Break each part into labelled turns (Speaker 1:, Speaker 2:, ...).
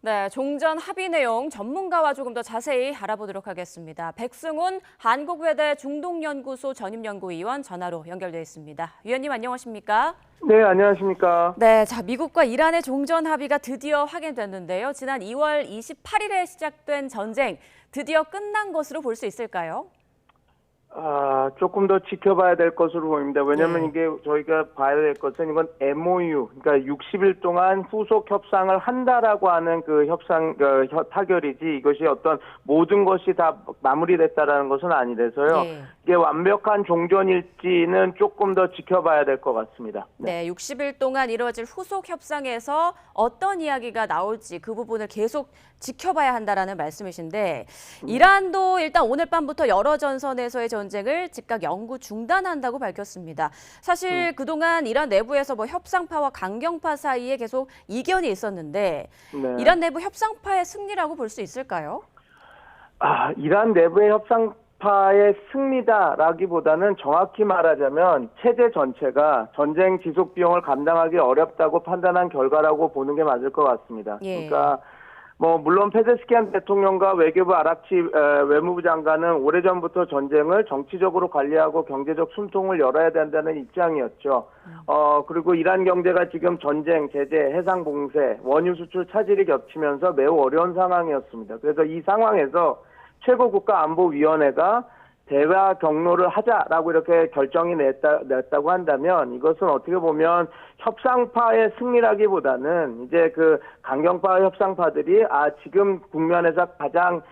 Speaker 1: 네, 종전 합의 내용 전문가와 조금 더 자세히 알아보도록 하겠습니다. 백승훈 한국외대 중동연구소 전임연구위원 전화로 연결돼 있습니다. 위원님 안녕하십니까?
Speaker 2: 네, 안녕하십니까?
Speaker 1: 네, 미국과 이란의 종전 합의가 드디어 확인됐는데요. 지난 2월 28일에 시작된 전쟁 드디어 끝난 것으로 볼 수 있을까요?
Speaker 2: 조금 더 지켜봐야 될 것으로 보입니다. 왜냐하면
Speaker 1: 네.
Speaker 2: 이게 저희가 봐야 될 것은 이건 MOU, 그러니까 60일 동안 후속 협상을 한다라고 하는 그 타결이지 이것이 어떤 모든 것이 다 마무리됐다라는 것은 아니라서요.
Speaker 1: 네.
Speaker 2: 이게 완벽한 종전일지는 조금 더 지켜봐야 될 것 같습니다.
Speaker 1: 네, 60일 동안 이루어질 후속 협상에서 어떤 이야기가 나올지 그 부분을 계속 지켜봐야 한다라는 말씀이신데 이란도 일단 오늘 밤부터 여러 전선에서의 전쟁을 즉각 영구 중단한다고 밝혔습니다. 사실 그동안 이란 내부에서 협상파와 강경파 사이에 계속 이견이 있었는데
Speaker 2: 네.
Speaker 1: 이란 내부 협상파의 승리라고 볼 수 있을까요?
Speaker 2: 이란 내부의 협상파의 승리다라기보다는 정확히 말하자면 체제 전체가 전쟁 지속 비용을 감당하기 어렵다고 판단한 결과라고 보는 게 맞을 것 같습니다.
Speaker 1: 예.
Speaker 2: 그러니까 물론 페제스키안 대통령과 외교부 아락치 외무부 장관은 오래전부터 전쟁을 정치적으로 관리하고 경제적 숨통을 열어야 된다는 입장이었죠. 그리고 이란 경제가 지금 전쟁, 제재, 해상 봉쇄, 원유 수출 차질이 겹치면서 매우 어려운 상황이었습니다. 그래서 이 상황에서 최고국가안보위원회가 대화 경로를 하자라고 이렇게 결정이 냈다고 한다면 이것은 어떻게 보면 협상파의 승리라기보다는 이제 그 강경파 협상파들이 지금 국면에서 가장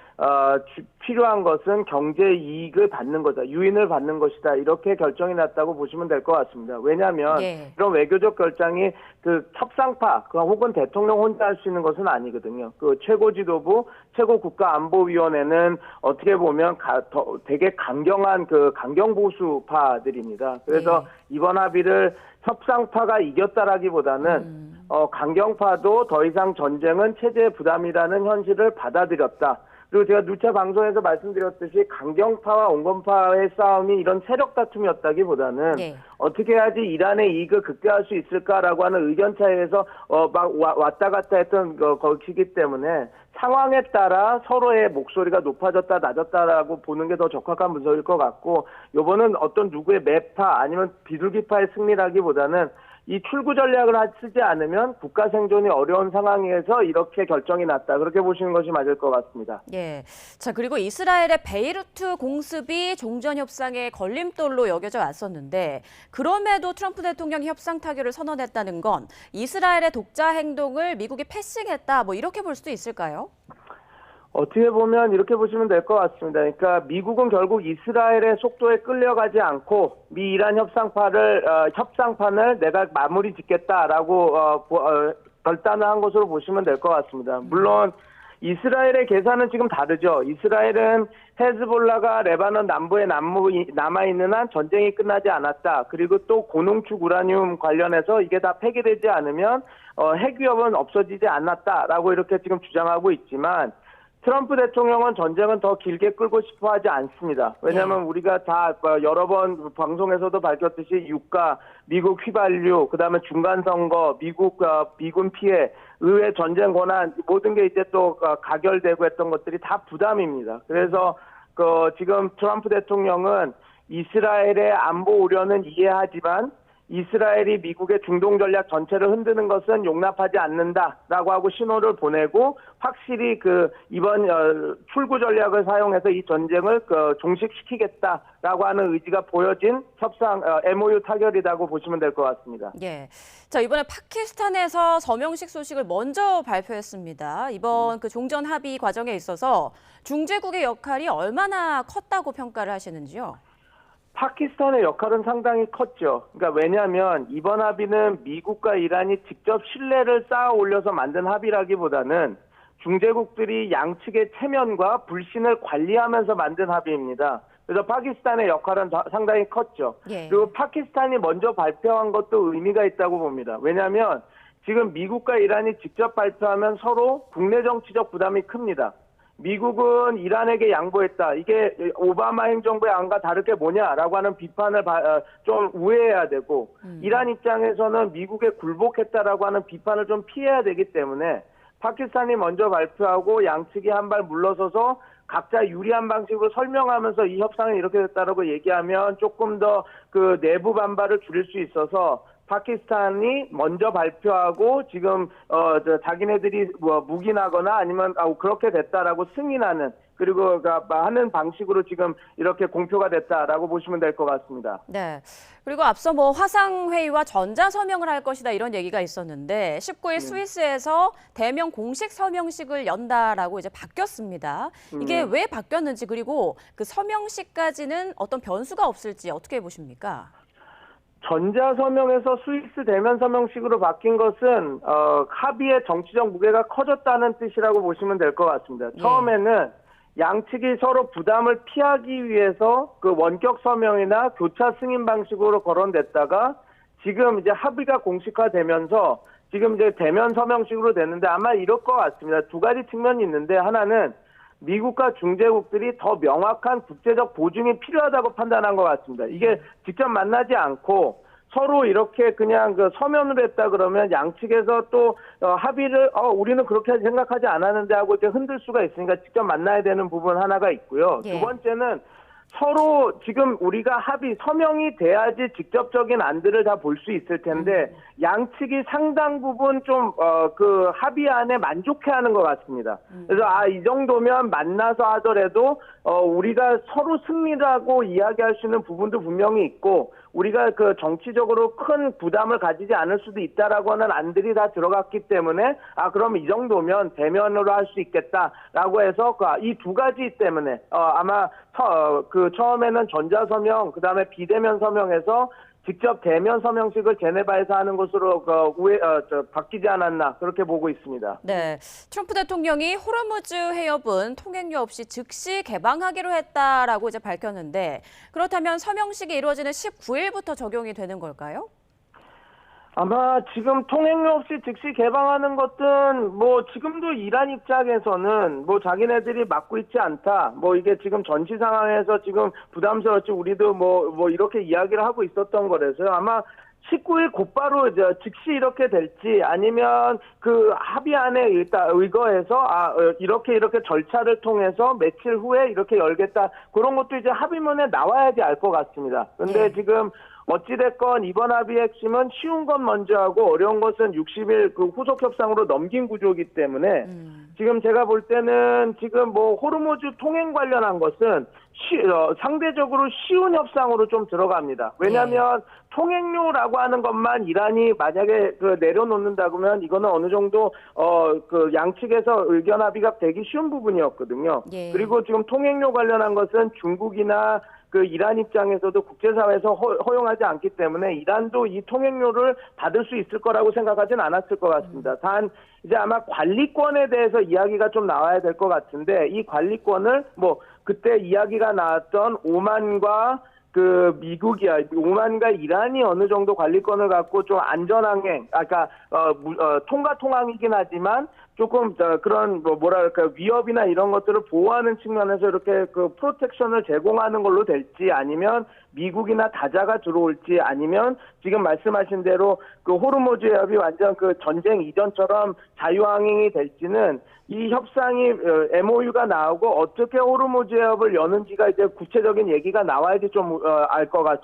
Speaker 2: 필요한 것은 경제 이익을 받는 거다, 유인을 받는 것이다 이렇게 결정이 났다고 보시면 될 것 같습니다. 왜냐하면
Speaker 1: 네.
Speaker 2: 이런 외교적 결정이 그 협상파 혹은 대통령 혼자 할 수 있는 것은 아니거든요. 그 최고지도부, 최고국가안보위원회는 어떻게 보면 되게 강경한 그 강경보수파들입니다. 그래서 이번 합의를 협상파가 이겼다라기보다는 강경파도 더 이상 전쟁은 체제의 부담이라는 현실을 받아들였다. 그리고 제가 누차 방송에서 말씀드렸듯이 강경파와 온건파의 싸움이 이런 세력 다툼이었다기보다는
Speaker 1: 네.
Speaker 2: 어떻게 해야지 이란의 이익을 극대화할 수 있을까라고 하는 의견 차이에서 막 왔다 갔다 했던 것이기 때문에 상황에 따라 서로의 목소리가 높아졌다 낮았다라고 보는 게 더 적합한 분석일 것 같고 이번은 어떤 누구의 매파 아니면 비둘기파의 승리라기보다는 이 출구 전략을 쓰지 않으면 국가 생존이 어려운 상황에서 이렇게 결정이 났다. 그렇게 보시는 것이 맞을 것 같습니다.
Speaker 1: 예. 그리고 이스라엘의 베이루트 공습이 종전 협상의 걸림돌로 여겨져 왔었는데 그럼에도 트럼프 대통령이 협상 타결을 선언했다는 건 이스라엘의 독자 행동을 미국이 패싱했다. 이렇게 볼 수도 있을까요?
Speaker 2: 어떻게 보면 이렇게 보시면 될 것 같습니다. 그러니까 미국은 결국 이스라엘의 속도에 끌려가지 않고 미이란 협상판을 내가 마무리 짓겠다라고 결단을 한 것으로 보시면 될 것 같습니다. 물론 이스라엘의 계산은 지금 다르죠. 이스라엘은 헤즈볼라가 레바논 남부에 남아있는 한 전쟁이 끝나지 않았다. 그리고 또 고농축 우라늄 관련해서 이게 다 폐기되지 않으면 핵위협은 없어지지 않았다라고 이렇게 지금 주장하고 있지만 트럼프 대통령은 전쟁은 더 길게 끌고 싶어 하지 않습니다. 왜냐하면 우리가 다 여러 번 방송에서도 밝혔듯이 유가, 미국 휘발유, 그다음에 중간선거, 미군 피해, 의회 전쟁 권한 모든 게 이제 또 가결되고 했던 것들이 다 부담입니다. 그래서 지금 트럼프 대통령은 이스라엘의 안보 우려는 이해하지만 이스라엘이 미국의 중동 전략 전체를 흔드는 것은 용납하지 않는다라고 하고 신호를 보내고 확실히 이번 출구 전략을 사용해서 이 전쟁을 종식시키겠다라고 하는 의지가 보여진 협상 MOU 타결이라고 보시면 될 것 같습니다.
Speaker 1: 예. 이번에 파키스탄에서 서명식 소식을 먼저 발표했습니다. 이번 종전 합의 과정에 있어서 중재국의 역할이 얼마나 컸다고 평가를 하시는지요?
Speaker 2: 파키스탄의 역할은 상당히 컸죠. 그러니까 왜냐하면 이번 합의는 미국과 이란이 직접 신뢰를 쌓아 올려서 만든 합의라기보다는 중재국들이 양측의 체면과 불신을 관리하면서 만든 합의입니다. 그래서 파키스탄의 역할은 상당히 컸죠.
Speaker 1: 예.
Speaker 2: 그리고 파키스탄이 먼저 발표한 것도 의미가 있다고 봅니다. 왜냐하면 지금 미국과 이란이 직접 발표하면 서로 국내 정치적 부담이 큽니다. 미국은 이란에게 양보했다. 이게 오바마 행정부의 안과 다를 게 뭐냐라고 하는 비판을 좀 우회해야 되고 이란 입장에서는 미국에 굴복했다라고 하는 비판을 좀 피해야 되기 때문에 파키스탄이 먼저 발표하고 양측이 한 발 물러서서 각자 유리한 방식으로 설명하면서 이 협상이 이렇게 됐다라고 얘기하면 조금 더 그 내부 반발을 줄일 수 있어서 파키스탄이 먼저 발표하고 지금 자기네들이 뭐 묵인하거나 아니면 그렇게 됐다라고 승인하는 그리고 하는 방식으로 지금 이렇게 공표가 됐다라고 보시면 될 것 같습니다.
Speaker 1: 네. 그리고 앞서 뭐 화상회의와 전자서명을 할 것이다 이런 얘기가 있었는데 19일 스위스에서 대면 공식 서명식을 연다라고 이제 바뀌었습니다. 이게 왜 바뀌었는지 그리고 그 서명식까지는 어떤 변수가 없을지 어떻게 보십니까?
Speaker 2: 전자서명에서 스위스 대면 서명식으로 바뀐 것은 합의의 정치적 무게가 커졌다는 뜻이라고 보시면 될 것 같습니다. 처음에는 양측이 서로 부담을 피하기 위해서 그 원격 서명이나 교차 승인 방식으로 거론됐다가 지금 이제 합의가 공식화되면서 지금 이제 대면 서명식으로 됐는데 아마 이럴 것 같습니다. 두 가지 측면이 있는데 하나는 미국과 중재국들이 더 명확한 국제적 보증이 필요하다고 판단한 것 같습니다. 이게 직접 만나지 않고 서로 이렇게 그냥 그 서면으로 했다 그러면 양측에서 또 합의를 우리는 그렇게 생각하지 않았는데 하고 이제 흔들 수가 있으니까 직접 만나야 되는 부분 하나가 있고요. 두 번째는 서로 지금 우리가 서명이 돼야지 직접적인 안들을 다 볼 수 있을 텐데 양측이 상당 부분 좀 그 합의안에 만족해하는 것 같습니다. 그래서 이 정도면 만나서 하더라도 우리가 서로 승리라고 이야기할 수 있는 부분도 분명히 있고 우리가 그 정치적으로 큰 부담을 가지지 않을 수도 있다라고 하는 안들이 다 들어갔기 때문에 그럼 이 정도면 대면으로 할 수 있겠다라고 해서 이 두 가지 때문에 아마 처음에는 전자서명 그다음에 비대면 서명에서 직접 대면 서명식을 제네바에서 하는 것으로 바뀌지 않았나 그렇게 보고 있습니다.
Speaker 1: 네, 트럼프 대통령이 호르무즈 해협은 통행료 없이 즉시 개방하기로 했다라고 이제 밝혔는데 그렇다면 서명식이 이루어지는 19일부터 적용이 되는 걸까요?
Speaker 2: 아마 지금 통행료 없이 즉시 개방하는 것은 뭐 지금도 이란 입장에서는 뭐 자기네들이 막고 있지 않다. 뭐 이게 지금 전시 상황에서 지금 부담스럽지 우리도 뭐 이렇게 이야기를 하고 있었던 거라서요. 아마 19일 곧바로 즉시 이렇게 될지 아니면 그 합의안에 일단 의거해서 이렇게 절차를 통해서 며칠 후에 이렇게 열겠다. 그런 것도 이제 합의문에 나와야지 알 것 같습니다. 근데 지금 어찌됐건 이번 합의의 핵심은 쉬운 건 먼저 하고 어려운 것은 60일 그 후속 협상으로 넘긴 구조이기 때문에 지금 제가 볼 때는 지금 뭐 호르무즈 통행 관련한 것은 상대적으로 쉬운 협상으로 좀 들어갑니다. 왜냐하면 통행료라고 하는 것만 이란이 만약에 내려놓는다 그러면 이거는 어느 정도 그 양측에서 의견 합의가 되기 쉬운 부분이었거든요. 그리고 지금 통행료 관련한 것은 중국이나 그 이란 입장에서도 국제사회에서 허용하지 않기 때문에 이란도 이 통행료를 받을 수 있을 거라고 생각하진 않았을 것 같습니다. 단 이제 아마 관리권에 대해서 이야기가 좀 나와야 될 것 같은데 이 관리권을 뭐 그때 이야기가 나왔던 오만과 그 오만과 이란이 어느 정도 관리권을 갖고 좀 안전항행, 통과통항이긴 하지만 조금 그런 뭐랄까 위협이나 이런 것들을 보호하는 측면에서 이렇게 그 프로텍션을 제공하는 걸로 될지 아니면 미국이나 다자가 들어올지 아니면 지금 말씀하신 대로 그 호르무즈 해협이 완전 그 전쟁 이전처럼 자유항행이 될지는 이 협상이 MOU가 나오고 어떻게 호르무즈 해협을 여는지가 이제 구체적인 얘기가 나와야지 좀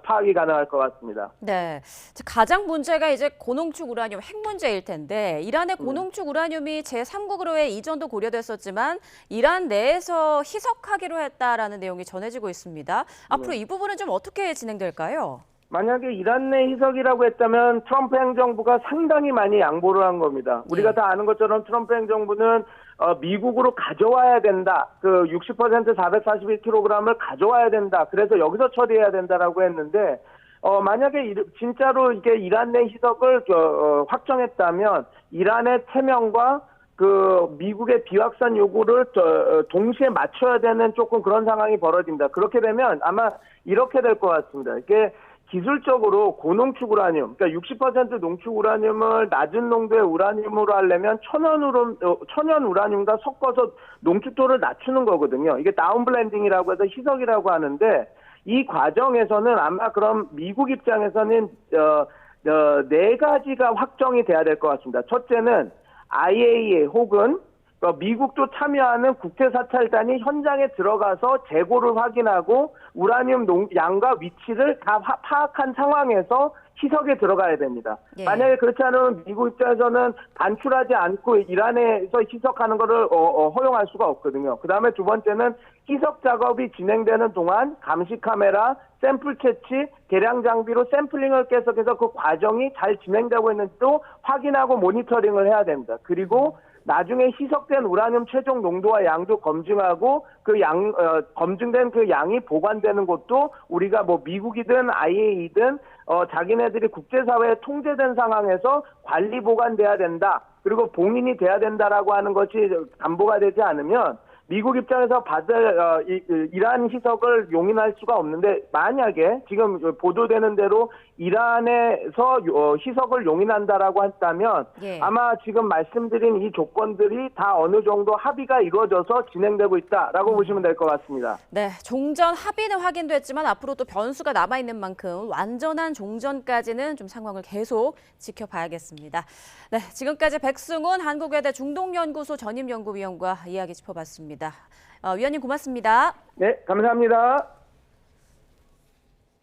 Speaker 2: 파악이 가능할 것 같습니다.
Speaker 1: 네, 가장 문제가 이제 고농축 우라늄 핵 문제일 텐데 이란의 고농축 우라늄이 제3국으로의 이전도 고려됐었지만 이란 내에서 희석하기로 했다라는 내용이 전해지고 있습니다. 앞으로 이 부분은 좀 어떻게 진행될까요?
Speaker 2: 만약에 이란 내 희석이라고 했다면 트럼프 행정부가 상당히 많이 양보를 한 겁니다. 우리가 다 아는 것처럼 트럼프 행정부는 미국으로 가져와야 된다. 그 60% 441kg을 가져와야 된다. 그래서 여기서 처리해야 된다라고 했는데 만약에 진짜로 이게 이란 내 희석을 확정했다면 이란의 태명과 그 미국의 비확산 요구를 동시에 맞춰야 되는 조금 그런 상황이 벌어집니다. 그렇게 되면 아마 이렇게 될 것 같습니다. 이게 기술적으로 고농축 우라늄, 그러니까 60% 농축 우라늄을 낮은 농도의 우라늄으로 하려면 천연 우라늄과 섞어서 농축도를 낮추는 거거든요. 이게 다운블렌딩이라고 해서 희석이라고 하는데 이 과정에서는 아마 그럼 미국 입장에서는 네 가지가 확정이 돼야 될 것 같습니다. 첫째는 IAEA 혹은 미국도 참여하는 국제사찰단이 현장에 들어가서 재고를 확인하고 우라늄 양과 위치를 다 파악한 상황에서 희석에 들어가야 됩니다.
Speaker 1: 예.
Speaker 2: 만약에 그렇지 않으면 미국 입장에서는 반출하지 않고 이란에서 희석하는 것을 허용할 수가 없거든요. 그다음에 두 번째는 희석 작업이 진행되는 동안 감시 카메라, 샘플 채취, 계량 장비로 샘플링을 계속해서 그 과정이 잘 진행되고 있는지도 확인하고 모니터링을 해야 됩니다. 그리고 나중에 희석된 우라늄 최종 농도와 양도 검증하고 검증된 그 양이 보관되는 곳도 우리가 뭐 미국이든 IAEA든 자기네들이 국제사회에 통제된 상황에서 관리 보관돼야 된다. 그리고 봉인이 돼야 된다라고 하는 것이 담보가 되지 않으면 미국 입장에서 받을 이란 희석을 용인할 수가 없는데 만약에 지금 보도되는 대로 이란에서 희석을 용인한다라고 했다면
Speaker 1: 예.
Speaker 2: 아마 지금 말씀드린 이 조건들이 다 어느 정도 합의가 이루어져서 진행되고 있다라고 보시면 될 것 같습니다.
Speaker 1: 네, 종전 합의는 확인됐지만 앞으로 또 변수가 남아있는 만큼 완전한 종전까지는 좀 상황을 계속 지켜봐야겠습니다. 네, 지금까지 백승훈 한국외대 중동연구소 전임연구위원과 이야기 짚어봤습니다. 위원님 고맙습니다.
Speaker 2: 네, 감사합니다.